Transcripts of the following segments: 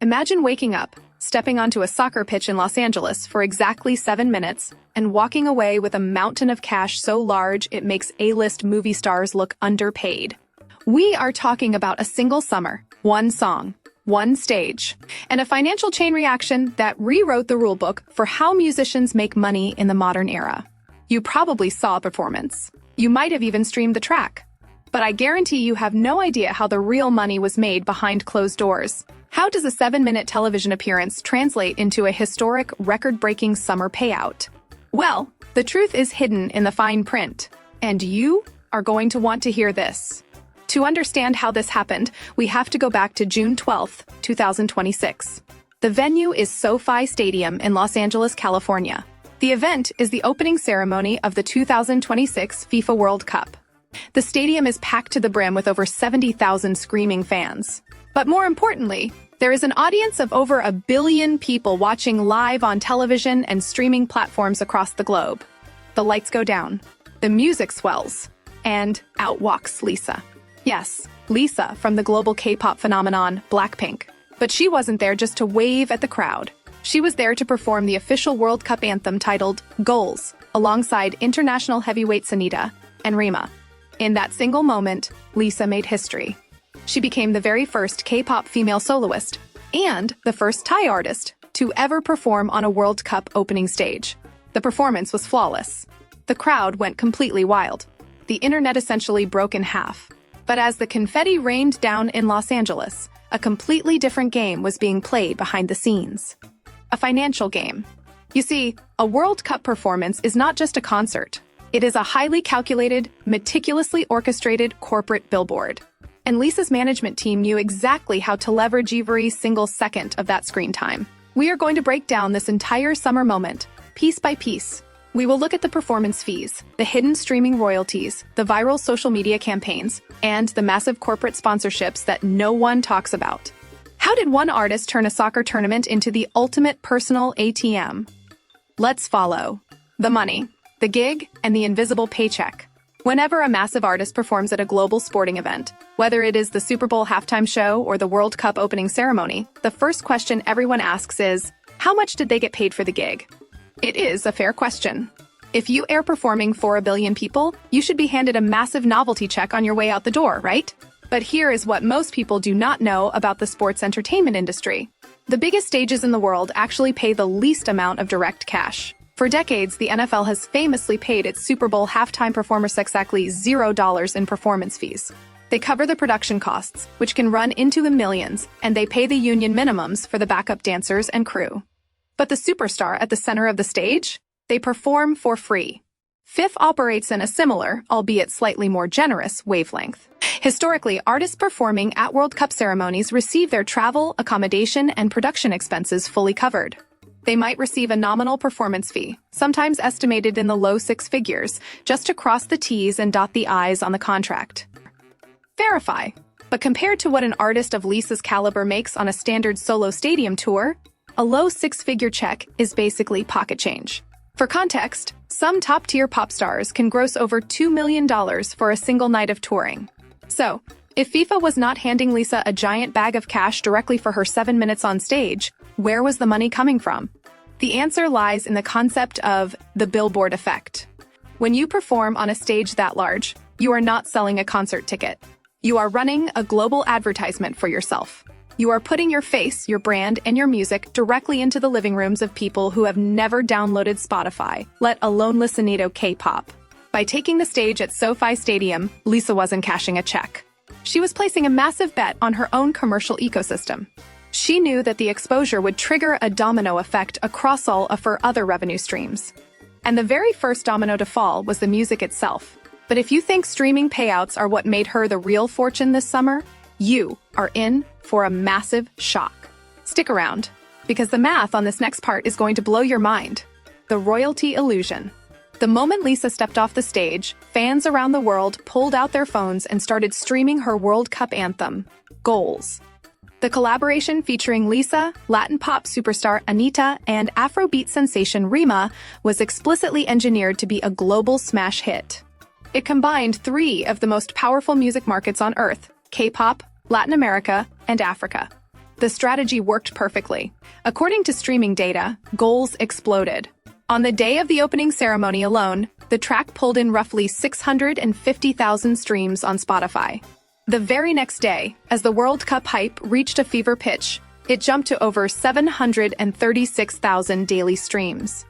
Imagine waking up, stepping onto a soccer pitch in Los Angeles for exactly 7 minutes, and walking away with a mountain of cash so large it makes A-list movie stars look underpaid. We are talking about a single summer, one song, one stage, and a financial chain reaction that rewrote the rulebook for how musicians make money in the modern era. You probably saw a performance. You might have even streamed the track. But I guarantee you have no idea how the real money was made behind closed doors. How does a 7-minute television appearance translate into a historic, record-breaking summer payout? Well, the truth is hidden in the fine print, and you are going to want to hear this. To understand how this happened, we have to go back to June 12, 2026. The venue is SoFi Stadium in Los Angeles, California. The event is the opening ceremony of the 2026 FIFA World Cup. The stadium is packed to the brim with over 70,000 screaming fans. But more importantly, there is an audience of over 1 billion people watching live on television and streaming platforms across the globe. The lights go down, the music swells, and out walks Lisa. Yes, Lisa from the global K-pop phenomenon BLACKPINK. But she wasn't there just to wave at the crowd. She was there to perform the official World Cup anthem titled Goals, alongside international heavyweights Anita and Rima. In that single moment, Lisa made history. She became the very first K-pop female soloist and the first Thai artist to ever perform on a World Cup opening stage. The performance was flawless. The crowd went completely wild. The internet essentially broke in half. But as the confetti rained down in Los Angeles, a completely different game was being played behind the scenes. A financial game. You see, a World Cup performance is not just a concert. It is a highly calculated, meticulously orchestrated corporate billboard. And Lisa's management team knew exactly how to leverage every single second of that screen time. We are going to break down this entire summer moment, piece by piece. We will look at the performance fees, the hidden streaming royalties, the viral social media campaigns, and the massive corporate sponsorships that no one talks about. How did one artist turn a soccer tournament into the ultimate personal ATM? Let's follow the money, the gig, and the invisible paycheck. Whenever a massive artist performs at a global sporting event, whether it is the Super Bowl halftime show or the World Cup opening ceremony, the first question everyone asks is, how much did they get paid for the gig? It is a fair question. If you are performing for 1 billion people, you should be handed a massive novelty check on your way out the door, right? But here is what most people do not know about the sports entertainment industry. The biggest stages in the world actually pay the least amount of direct cash. For decades, the NFL has famously paid its Super Bowl halftime performers exactly $0 in performance fees. They cover the production costs, which can run into the millions, and they pay the union minimums for the backup dancers and crew. But the superstar at the center of the stage? They perform for free. FIFA operates in a similar, albeit slightly more generous, wavelength. Historically, artists performing at World Cup ceremonies receive their travel, accommodation, and production expenses fully covered. They might receive a nominal performance fee, sometimes estimated in the low 6 figures, just to cross the T's and dot the I's on the contract. Verify. But compared to what an artist of Lisa's caliber makes on a standard solo stadium tour, a low 6-figure check is basically pocket change. For context, some top-tier pop stars can gross over $2 million for a single night of touring. So, if FIFA was not handing Lisa a giant bag of cash directly for her 7 minutes on stage, where was the money coming from? The answer lies in the concept of the billboard effect. When you perform on a stage that large, you are not selling a concert ticket. You are running a global advertisement for yourself. You are putting your face, your brand, and your music directly into the living rooms of people who have never downloaded Spotify, let alone listen to K-pop. By taking the stage at SoFi Stadium, Lisa wasn't cashing a check. She was placing a massive bet on her own commercial ecosystem. She knew that the exposure would trigger a domino effect across all of her other revenue streams. And the very first domino to fall was the music itself. But if you think streaming payouts are what made her the real fortune this summer, you are in for a massive shock. Stick around, because the math on this next part is going to blow your mind. The royalty illusion. The moment Lisa stepped off the stage, fans around the world pulled out their phones and started streaming her World Cup anthem, Goals. The collaboration featuring Lisa, Latin pop superstar Anita, and Afrobeat sensation Rima was explicitly engineered to be a global smash hit. It combined 3 of the most powerful music markets on Earth, K-pop, Latin America, and Africa. The strategy worked perfectly. According to streaming data, goals exploded. On the day of the opening ceremony alone, the track pulled in roughly 650,000 streams on Spotify. The very next day, as the World Cup hype reached a fever pitch, it jumped to over 736,000 daily streams.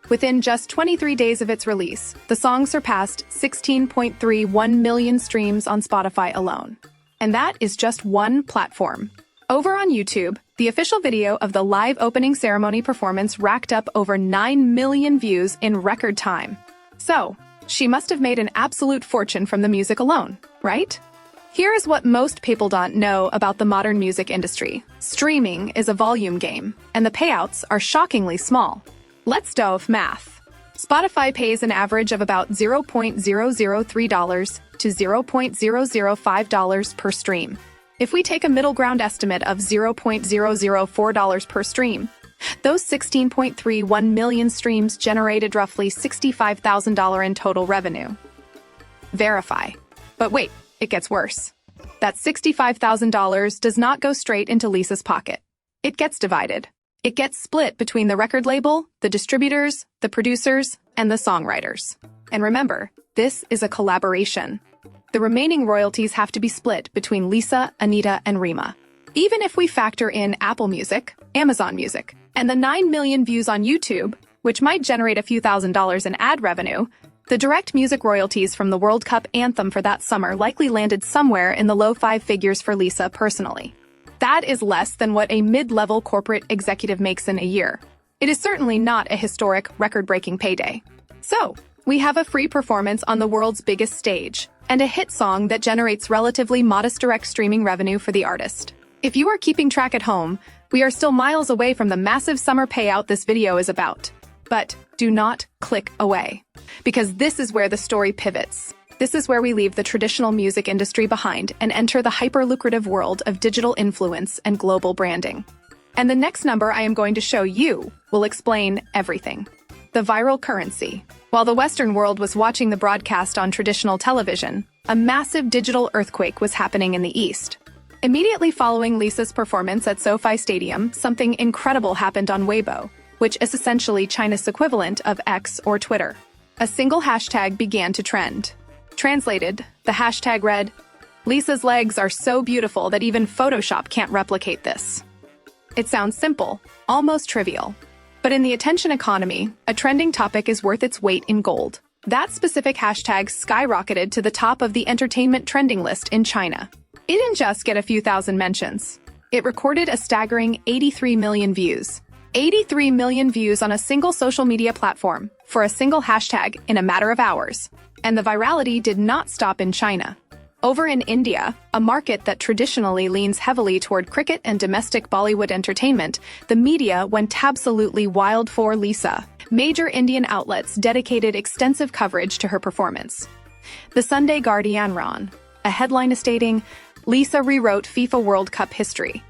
Within just 23 days of its release, the song surpassed 16.31 million streams on Spotify alone. And that is just one platform. Over on YouTube, the official video of the live opening ceremony performance racked up over 9 million views in record time. So, she must have made an absolute fortune from the music alone, right? Here is what most people don't know about the modern music industry. Streaming is a volume game, and the payouts are shockingly small. Let's do math. Spotify pays an average of about $0.003 to $0.005 per stream. If we take a middle ground estimate of $0.004 per stream, those 16.31 million streams generated roughly $65,000 in total revenue. Verify. But wait, it gets worse. That $65,000 does not go straight into Lisa's pocket. It gets divided. It gets split between the record label, the distributors, the producers, and the songwriters. And remember, this is a collaboration. The remaining royalties have to be split between Lisa, Anita, and Rima. Even if we factor in Apple Music, Amazon Music, and the 9 million views on YouTube, which might generate a few $1,000s in ad revenue, the direct music royalties from the World Cup anthem for that summer likely landed somewhere in the low five figures for Lisa personally. That is less than what a mid-level corporate executive makes in a year. It is certainly not a historic, record-breaking payday. So, we have a free performance on the world's biggest stage, and a hit song that generates relatively modest direct streaming revenue for the artist. If you are keeping track at home, we are still miles away from the massive summer payout this video is about. But do not click away, because this is where the story pivots. This is where we leave the traditional music industry behind and enter the hyper-lucrative world of digital influence and global branding. And the next number I am going to show you will explain everything. The viral currency. While the Western world was watching the broadcast on traditional television, a massive digital earthquake was happening in the East. Immediately following Lisa's performance at SoFi Stadium, something incredible happened on Weibo, which is essentially China's equivalent of X or Twitter. A single hashtag began to trend. Translated, the hashtag read, "Lisa's legs are so beautiful that even Photoshop can't replicate this." It sounds simple, almost trivial. But in the attention economy, a trending topic is worth its weight in gold. That specific hashtag skyrocketed to the top of the entertainment trending list in China. It didn't just get a few thousand mentions. It recorded a staggering 83 million views. 83 million views on a single social media platform for a single hashtag in a matter of hours. And the virality did not stop in China. Over in India, a market that traditionally leans heavily toward cricket and domestic Bollywood entertainment, the media went absolutely wild for Lisa. Major Indian outlets dedicated extensive coverage to her performance. The Sunday Guardian ran a headline stating, "Lisa rewrote FIFA World Cup history."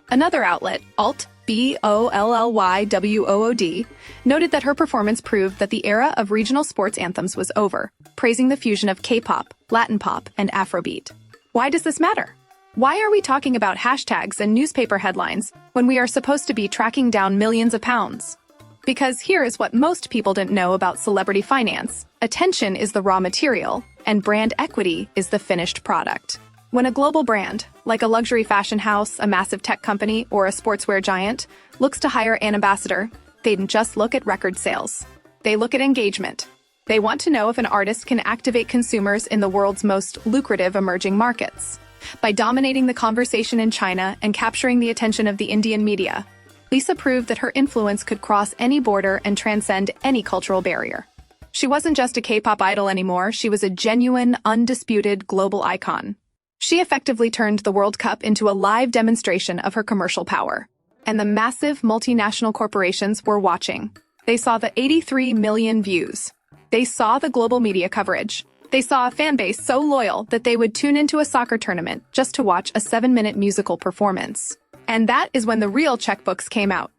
Another outlet, Alt BOLLYWOOD, noted that her performance proved that the era of regional sports anthems was over, praising the fusion of K-pop, Latin pop, and Afrobeat. Why does this matter? Why are we talking about hashtags and newspaper headlines when we are supposed to be tracking down millions of pounds? Because here is what most people didn't know about celebrity finance. Attention is the raw material, and brand equity is the finished product. When a global brand, like a luxury fashion house, a massive tech company, or a sportswear giant, looks to hire an ambassador, they don't just look at record sales. They look at engagement. They want to know if an artist can activate consumers in the world's most lucrative emerging markets. By dominating the conversation in China and capturing the attention of the Indian media, Lisa proved that her influence could cross any border and transcend any cultural barrier. She wasn't just a K-pop idol anymore, she was a genuine, undisputed global icon. She effectively turned the World Cup into a live demonstration of her commercial power. And the massive multinational corporations were watching. They saw the 83 million views. They saw the global media coverage. They saw a fan base so loyal that they would tune into a soccer tournament just to watch a 7-minute musical performance. And that is when the real checkbooks came out.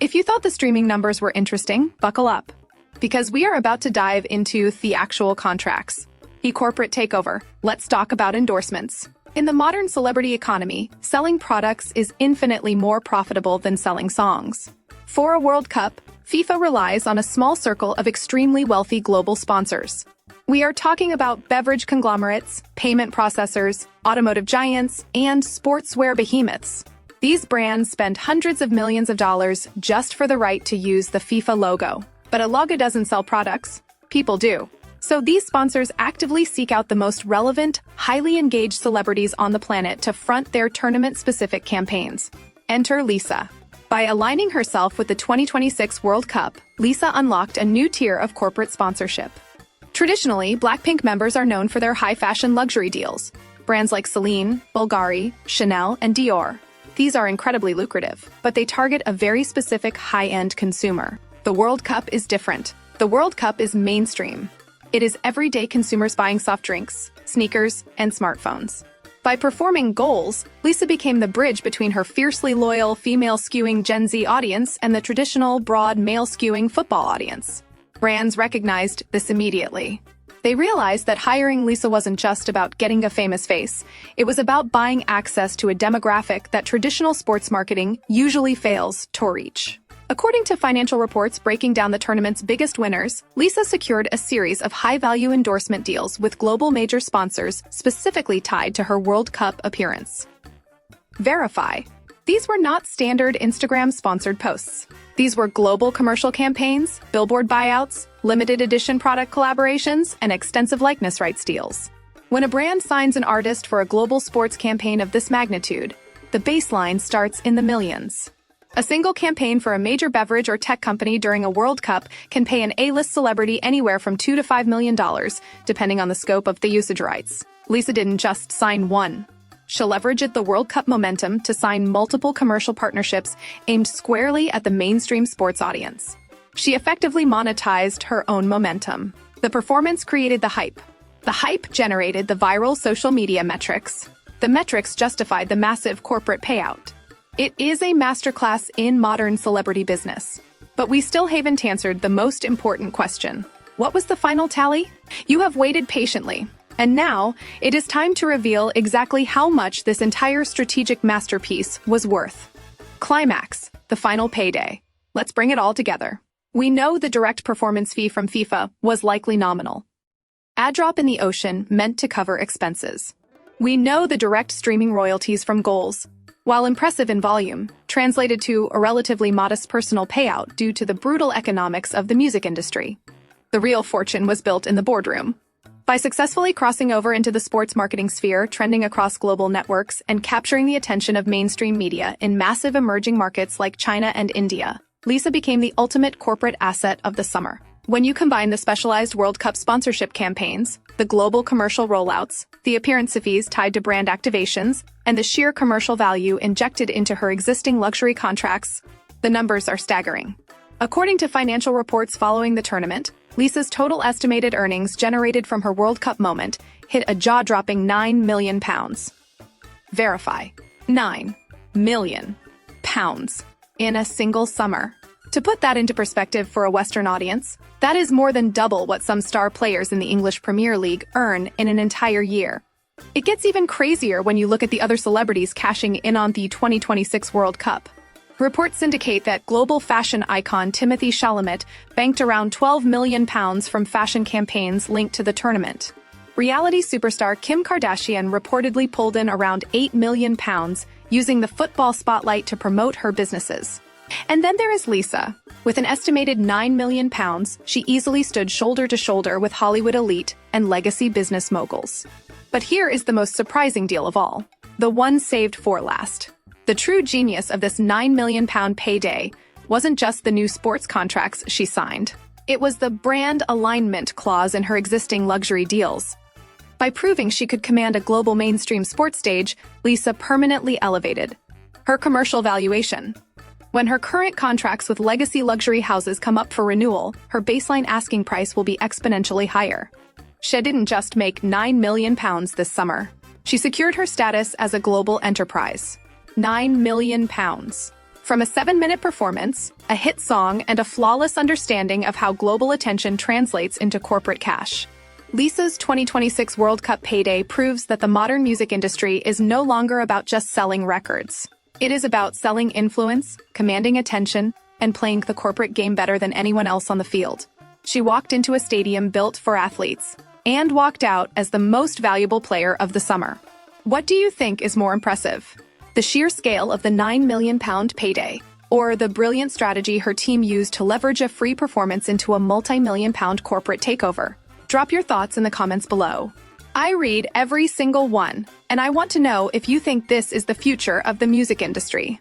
If you thought the streaming numbers were interesting, buckle up. Because we are about to dive into the actual contracts. The corporate takeover. Let's talk about endorsements. In the modern celebrity economy, selling products is infinitely more profitable than selling songs. For a World Cup, FIFA relies on a small circle of extremely wealthy global sponsors. We are talking about beverage conglomerates, payment processors, automotive giants, and sportswear behemoths. These brands spend hundreds of millions of dollars just for the right to use the FIFA logo. But a logo doesn't sell products. People do. So these sponsors actively seek out the most relevant, highly engaged celebrities on the planet to front their tournament-specific campaigns. Enter Lisa. By aligning herself with the 2026 World Cup, Lisa unlocked a new tier of corporate sponsorship. Traditionally, BLACKPINK members are known for their high-fashion luxury deals. Brands like Celine, Bulgari, Chanel, and Dior. These are incredibly lucrative, but they target a very specific high-end consumer. The World Cup is different. The World Cup is mainstream. It is everyday consumers buying soft drinks, sneakers, and smartphones. By performing goals, Lisa became the bridge between her fiercely loyal, female-skewing Gen Z audience and the traditional, broad, male-skewing football audience. Brands recognized this immediately. They realized that hiring Lisa wasn't just about getting a famous face. It was about buying access to a demographic that traditional sports marketing usually fails to reach. According to financial reports breaking down the tournament's biggest winners, Lisa secured a series of high-value endorsement deals with global major sponsors specifically tied to her World Cup appearance. Verify. These were not standard Instagram-sponsored posts. These were global commercial campaigns, billboard buyouts, limited edition product collaborations, and extensive likeness rights deals. When a brand signs an artist for a global sports campaign of this magnitude, the baseline starts in the millions. A single campaign for a major beverage or tech company during a World Cup can pay an A-list celebrity anywhere from $2 to $5 million, depending on the scope of the usage rights. Lisa didn't just sign one. She leveraged the World Cup momentum to sign multiple commercial partnerships aimed squarely at the mainstream sports audience. She effectively monetized her own momentum. The performance created the hype. The hype generated the viral social media metrics. The metrics justified the massive corporate payout. It is a masterclass in modern celebrity business. But we still haven't answered the most important question. What was the final tally? You have waited patiently. And now, it is time to reveal exactly how much this entire strategic masterpiece was worth. Climax, the final payday. Let's bring it all together. We know the direct performance fee from FIFA was likely nominal. A drop in the ocean meant to cover expenses. We know the direct streaming royalties from goals, while impressive in volume, translated to a relatively modest personal payout due to the brutal economics of the music industry. The real fortune was built in the boardroom. By successfully crossing over into the sports marketing sphere, trending across global networks, and capturing the attention of mainstream media in massive emerging markets like China and India, Lisa became the ultimate corporate asset of the summer. When you combine the specialized World Cup sponsorship campaigns, the global commercial rollouts, the appearance fees tied to brand activations, and the sheer commercial value injected into her existing luxury contracts, the numbers are staggering. According to financial reports following the tournament, Lisa's total estimated earnings generated from her World Cup moment hit a jaw-dropping £9 million. Verify. £9 million in a single summer. To put that into perspective for a Western audience, that is more than double what some star players in the English Premier League earn in an entire year. It gets even crazier when you look at the other celebrities cashing in on the 2026 World Cup. Reports indicate that global fashion icon Timothée Chalamet banked around £12 million from fashion campaigns linked to the tournament. Reality superstar Kim Kardashian reportedly pulled in around £8 million using the football spotlight to promote her businesses. And then there is Lisa. With an estimated £9 million, she easily stood shoulder to shoulder with Hollywood elite and legacy business moguls. But here is the most surprising deal of all. The one saved for last. The true genius of this £9 million payday wasn't just the new sports contracts she signed. It was the brand alignment clause in her existing luxury deals. By proving she could command a global mainstream sports stage, Lisa permanently elevated her commercial valuation. When her current contracts with legacy luxury houses come up for renewal, her baseline asking price will be exponentially higher. She didn't just make £9 million this summer. She secured her status as a global enterprise. £9 million. From a 7-minute performance, a hit song, and a flawless understanding of how global attention translates into corporate cash. Lisa's 2026 World Cup Payday proves that the modern music industry is no longer about just selling records. It is about selling influence, commanding attention, and playing the corporate game better than anyone else on the field. She walked into a stadium built for athletes, and walked out as the most valuable player of the summer. What do you think is more impressive? The sheer scale of the £9 million payday, or the brilliant strategy her team used to leverage a free performance into a multi-million-pound corporate takeover? Drop your thoughts in the comments below. I read every single one, and I want to know if you think this is the future of the music industry.